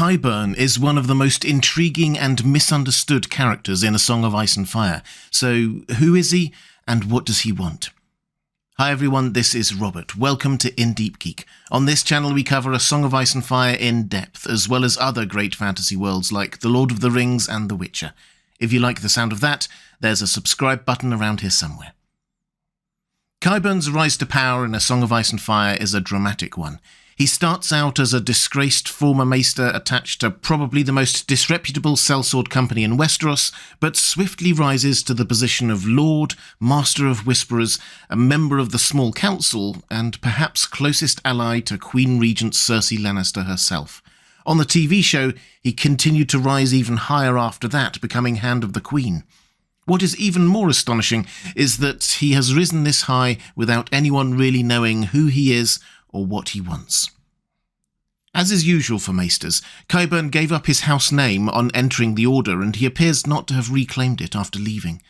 Qyburn is one of the most intriguing and misunderstood characters in A Song of Ice and Fire. So, who is he, and what does he want? Hi everyone, this is Robert. Welcome to In Deep Geek. On this channel we cover A Song of Ice and Fire in depth, as well as other great fantasy worlds like The Lord of the Rings and The Witcher. If you like the sound of that, there's a subscribe button around here somewhere. Qyburn's rise to power in A Song of Ice and Fire is a dramatic one. He starts out as a disgraced former maester attached to probably the most disreputable sellsword company in Westeros, but swiftly rises to the position of Lord, Master of Whisperers, a member of the Small Council, and perhaps closest ally to Queen Regent Cersei Lannister herself. On the TV show, he continued to rise even higher after that, becoming Hand of the Queen. What is even more astonishing is that he has risen this high without anyone really knowing who he is or what he wants. As is usual for maesters, Qyburn gave up his house name on entering the order, and he appears not to have reclaimed it after leaving.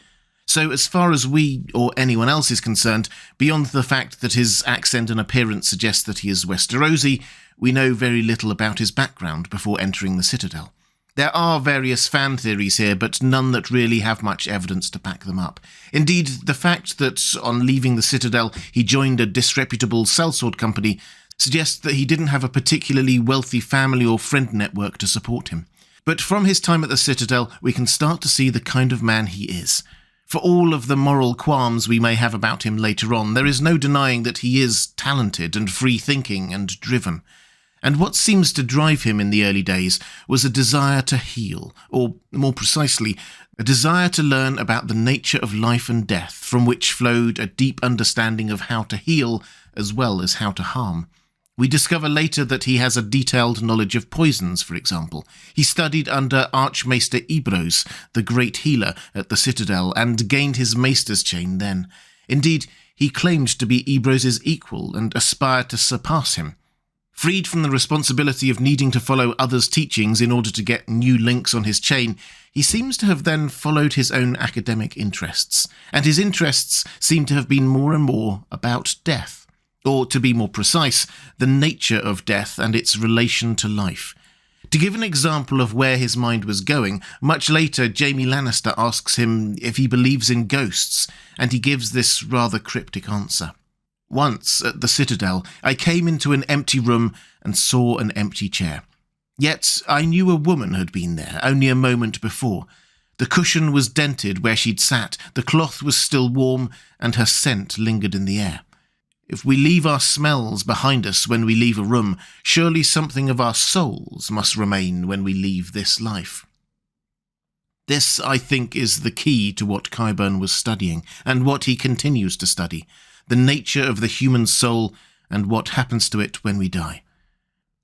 So as far as we, or anyone else is concerned, beyond the fact that his accent and appearance suggest that he is Westerosi, we know very little about his background before entering the Citadel. There are various fan theories here, but none that really have much evidence to back them up. Indeed, the fact that on leaving the Citadel he joined a disreputable sellsword company suggests that he didn't have a particularly wealthy family or friend network to support him. But from his time at the Citadel, we can start to see the kind of man he is. For all of the moral qualms we may have about him later on, there is no denying that he is talented and free-thinking and driven. And what seems to drive him in the early days was a desire to heal, or more precisely, a desire to learn about the nature of life and death, from which flowed a deep understanding of how to heal as well as how to harm. We discover later that he has a detailed knowledge of poisons, for example. He studied under Archmaester Ibros, the great healer, at the Citadel, and gained his maester's chain then. Indeed, he claimed to be Ibros' equal and aspired to surpass him. Freed from the responsibility of needing to follow others' teachings in order to get new links on his chain, he seems to have then followed his own academic interests, and his interests seem to have been more and more about death, or, to be more precise, the nature of death and its relation to life. To give an example of where his mind was going, much later Jaime Lannister asks him if he believes in ghosts, and he gives this rather cryptic answer. Once, at the Citadel, I came into an empty room and saw an empty chair. Yet I knew a woman had been there only a moment before. The cushion was dented where she'd sat, the cloth was still warm, and her scent lingered in the air. If we leave our smells behind us when we leave a room, surely something of our souls must remain when we leave this life. This, I think, is the key to what Qyburn was studying, and what he continues to study. The nature of the human soul, and what happens to it when we die.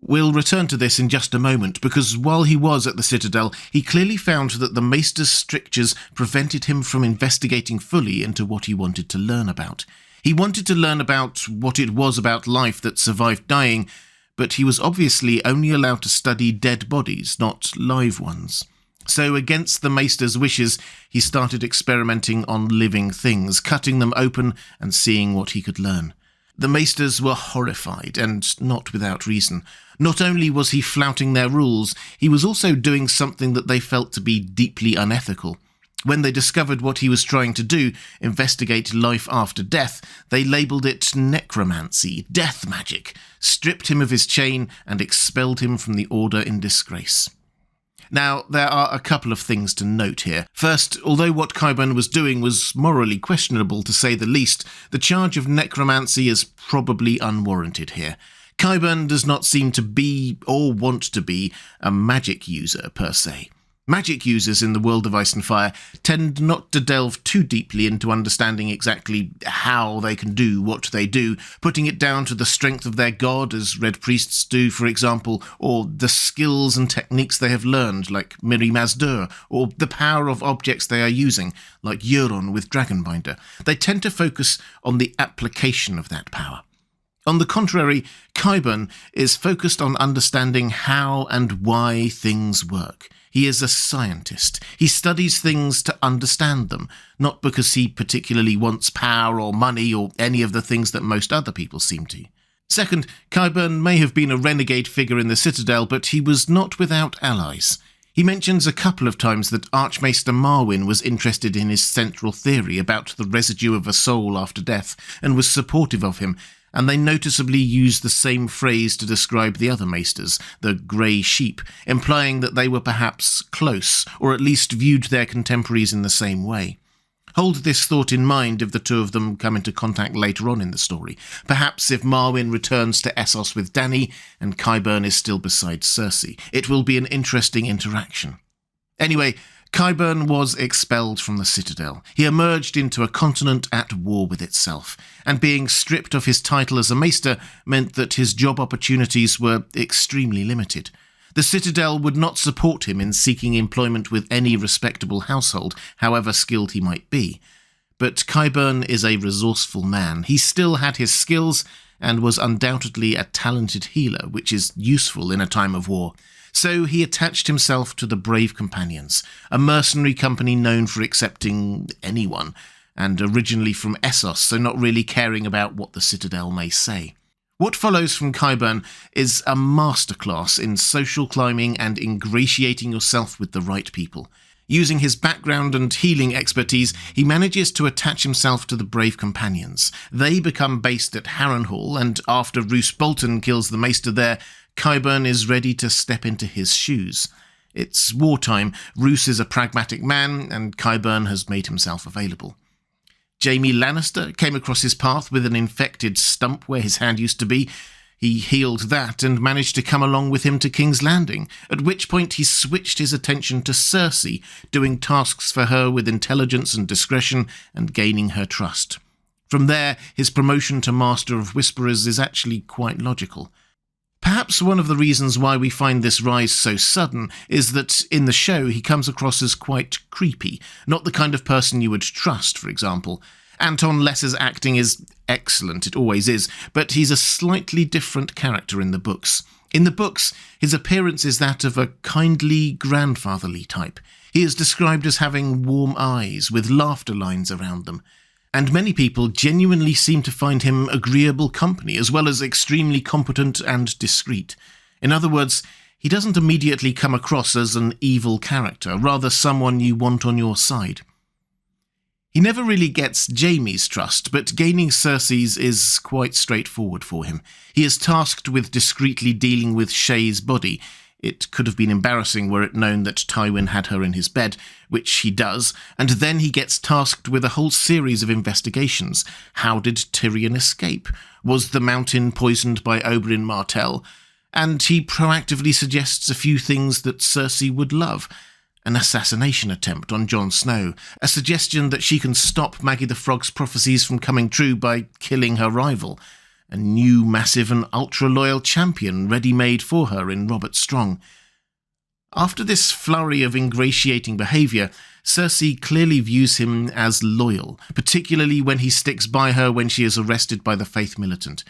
We'll return to this in just a moment, because while he was at the Citadel, he clearly found that the Maester's strictures prevented him from investigating fully into what he wanted to learn about. He wanted to learn about what it was about life that survived dying, but he was obviously only allowed to study dead bodies, not live ones. So, against the Maester's wishes, he started experimenting on living things, cutting them open and seeing what he could learn. The Maesters were horrified, and not without reason. Not only was he flouting their rules, he was also doing something that they felt to be deeply unethical. When they discovered what he was trying to do, investigate life after death, they labelled it necromancy, death magic, stripped him of his chain, and expelled him from the order in disgrace. Now, there are a couple of things to note here. First, although what Qyburn was doing was morally questionable to say the least, the charge of necromancy is probably unwarranted here. Qyburn does not seem to be, or want to be, a magic user per se. Magic users in the world of Ice and Fire tend not to delve too deeply into understanding exactly how they can do what they do, putting it down to the strength of their god, as Red Priests do, for example, or the skills and techniques they have learned, like Miri Mazdur, or the power of objects they are using, like Euron with Dragonbinder. They tend to focus on the application of that power. On the contrary, Qyburn is focused on understanding how and why things work. He is a scientist. He studies things to understand them, not because he particularly wants power or money or any of the things that most other people seem to. Second, Qyburn may have been a renegade figure in the Citadel, but he was not without allies. He mentions a couple of times that Archmaester Marwyn was interested in his central theory about the residue of a soul after death and was supportive of him, and they noticeably use the same phrase to describe the other maesters, the grey sheep, implying that they were perhaps close, or at least viewed their contemporaries in the same way. Hold this thought in mind if the two of them come into contact later on in the story. Perhaps if Marwyn returns to Essos with Dany and Qyburn is still beside Cersei. It will be an interesting interaction. Anyway, Qyburn was expelled from the Citadel. He emerged into a continent at war with itself, and being stripped of his title as a maester meant that his job opportunities were extremely limited. The Citadel would not support him in seeking employment with any respectable household, however skilled he might be. But Qyburn is a resourceful man. He still had his skills and was undoubtedly a talented healer, which is useful in a time of war. So he attached himself to the Brave Companions, a mercenary company known for accepting anyone, and originally from Essos, so not really caring about what the Citadel may say. What follows from Qyburn is a masterclass in social climbing and ingratiating yourself with the right people. Using his background and healing expertise, he manages to attach himself to the Brave Companions. They become based at Harrenhal, and after Roose Bolton kills the maester there, Qyburn is ready to step into his shoes. It's wartime, Roose is a pragmatic man, and Qyburn has made himself available. Jaime Lannister came across his path with an infected stump where his hand used to be. He healed that and managed to come along with him to King's Landing, at which point he switched his attention to Cersei, doing tasks for her with intelligence and discretion and gaining her trust. From there, his promotion to Master of Whisperers is actually quite logical. Perhaps one of the reasons why we find this rise so sudden is that in the show he comes across as quite creepy, not the kind of person you would trust, for example. Anton Lesser's acting is excellent, it always is, but he's a slightly different character in the books. In the books, his appearance is that of a kindly, grandfatherly type. He is described as having warm eyes with laughter lines around them. And many people genuinely seem to find him agreeable company, as well as extremely competent and discreet. In other words, he doesn't immediately come across as an evil character, rather someone you want on your side. He never really gets Jaime's trust, but gaining Cersei's is quite straightforward for him. He is tasked with discreetly dealing with Shay's body. It could have been embarrassing were it known that Tywin had her in his bed, which he does, and then he gets tasked with a whole series of investigations. How did Tyrion escape? Was the mountain poisoned by Oberyn Martell? And he proactively suggests a few things that Cersei would love. An assassination attempt on Jon Snow, a suggestion that she can stop Maggie the Frog's prophecies from coming true by killing her rival, a new massive and ultra-loyal champion ready-made for her in Robert Strong. After this flurry of ingratiating behaviour, Cersei clearly views him as loyal, particularly when he sticks by her when she is arrested by the Faith Militant.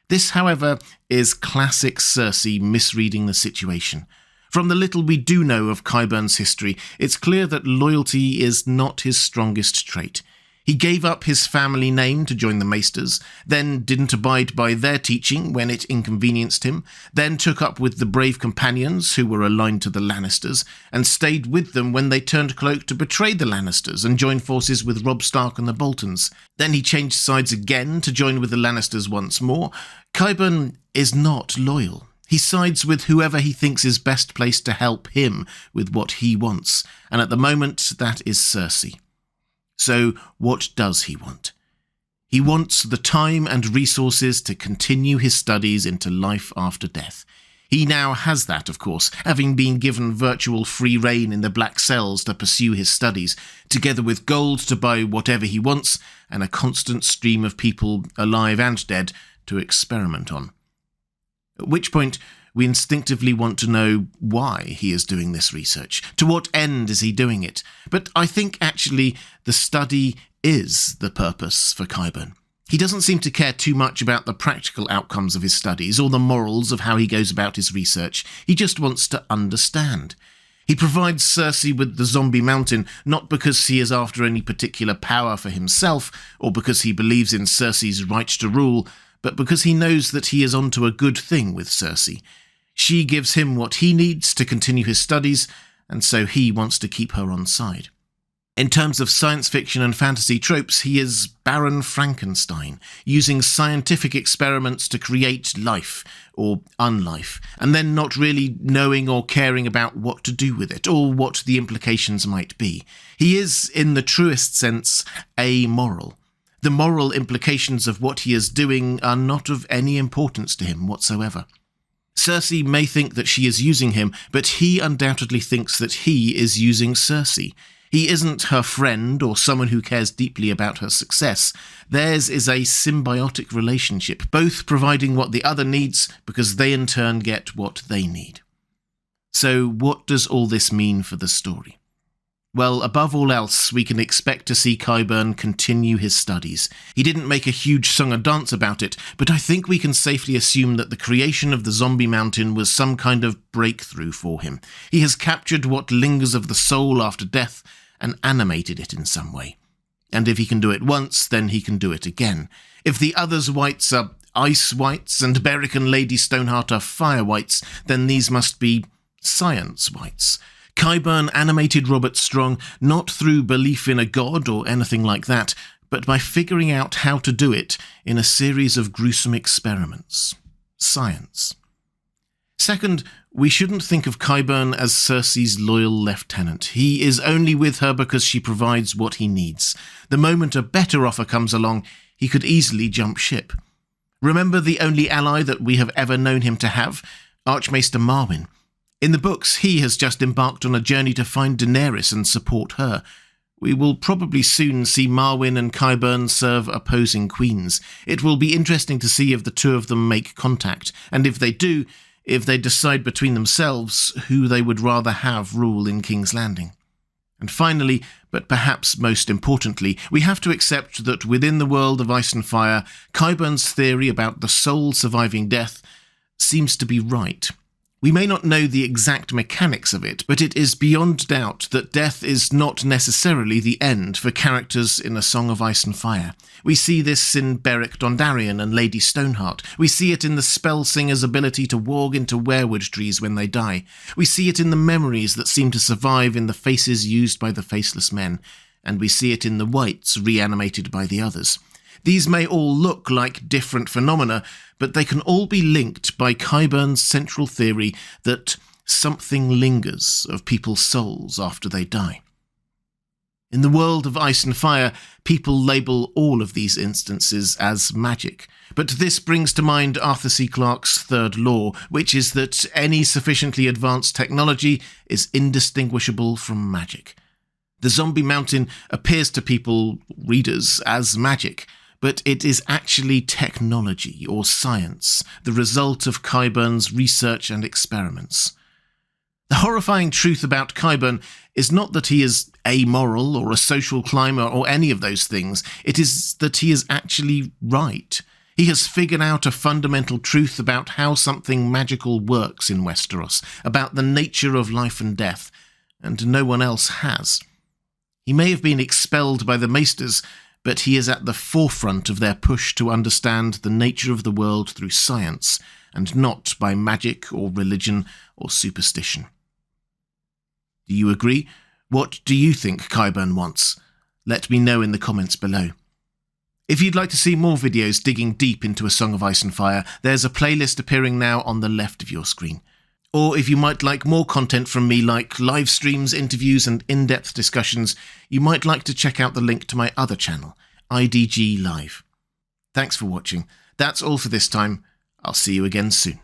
This, however, is classic Cersei misreading the situation. From the little we do know of Qyburn's history, it's clear that loyalty is not his strongest trait. He gave up his family name to join the Maesters, then didn't abide by their teaching when it inconvenienced him, then took up with the Brave Companions, who were aligned to the Lannisters, and stayed with them when they turned cloak to betray the Lannisters and join forces with Robb Stark and the Boltons. Then he changed sides again to join with the Lannisters once more. Qyburn is not loyal. He sides with whoever he thinks is best placed to help him with what he wants, and at the moment that is Cersei. So what does he want? He wants the time and resources to continue his studies into life after death. He now has that, of course, having been given virtual free rein in the Black Cells to pursue his studies, together with gold to buy whatever he wants, and a constant stream of people, alive and dead, to experiment on. At which point, we instinctively want to know why he is doing this research. To what end is he doing it? But I think actually the study is the purpose for Qyburn. He doesn't seem to care too much about the practical outcomes of his studies or the morals of how he goes about his research. He just wants to understand. He provides Cersei with the zombie mountain not because he is after any particular power for himself or because he believes in Cersei's right to rule, but because he knows that he is onto a good thing with Cersei. She gives him what he needs to continue his studies, and so he wants to keep her on side. In terms of science fiction and fantasy tropes, he is Baron Frankenstein, using scientific experiments to create life, or unlife, and then not really knowing or caring about what to do with it, or what the implications might be. He is, in the truest sense, amoral. The moral implications of what he is doing are not of any importance to him whatsoever. Cersei may think that she is using him, but he undoubtedly thinks that he is using Cersei. He isn't her friend or someone who cares deeply about her success. Theirs is a symbiotic relationship, both providing what the other needs because they in turn get what they need. So what does all this mean for the story? Well, above all else, we can expect to see Qyburn continue his studies. He didn't make a huge song and dance about it, but I think we can safely assume that the creation of the zombie mountain was some kind of breakthrough for him. He has captured what lingers of the soul after death and animated it in some way. And if he can do it once, then he can do it again. If the others' whites are ice whites and Beric and Lady Stoneheart are fire whites, then these must be science whites. Qyburn animated Robert Strong not through belief in a god or anything like that, but by figuring out how to do it in a series of gruesome experiments. Science. Second, we shouldn't think of Qyburn as Cersei's loyal lieutenant. He is only with her because she provides what he needs. The moment a better offer comes along, he could easily jump ship. Remember the only ally that we have ever known him to have? Archmaester Marwyn. In the books, he has just embarked on a journey to find Daenerys and support her. We will probably soon see Marwyn and Qyburn serve opposing queens. It will be interesting to see if the two of them make contact, and if they do, if they decide between themselves who they would rather have rule in King's Landing. And finally, but perhaps most importantly, we have to accept that within the world of Ice and Fire, Qyburn's theory about the soul surviving death seems to be right. We may not know the exact mechanics of it, but it is beyond doubt that death is not necessarily the end for characters in A Song of Ice and Fire. We see this in Beric Dondarrion and Lady Stoneheart. We see it in the Spellsinger's ability to walk into weirwood trees when they die. We see it in the memories that seem to survive in the faces used by the Faceless Men. And we see it in the Whites reanimated by the others. These may all look like different phenomena, but they can all be linked by Qyburn's central theory that something lingers of people's souls after they die. In the world of Ice and Fire, people label all of these instances as magic, but this brings to mind Arthur C. Clarke's third law, which is that any sufficiently advanced technology is indistinguishable from magic. The zombie mountain appears to people, readers, as magic, but it is actually technology or science, the result of Qyburn's research and experiments. The horrifying truth about Qyburn is not that he is amoral or a social climber or any of those things. It is that he is actually right. He has figured out a fundamental truth about how something magical works in Westeros, about the nature of life and death, and no one else has. He may have been expelled by the Maesters, but he is at the forefront of their push to understand the nature of the world through science, and not by magic or religion or superstition. Do you agree? What do you think Qyburn wants? Let me know in the comments below. If you'd like to see more videos digging deep into A Song of Ice and Fire, there's a playlist appearing now on the left of your screen. Or if you might like more content from me like live streams, interviews and in-depth discussions, you might like to check out the link to my other channel, IDG Live. Thanks for watching. That's all for this time. I'll see you again soon.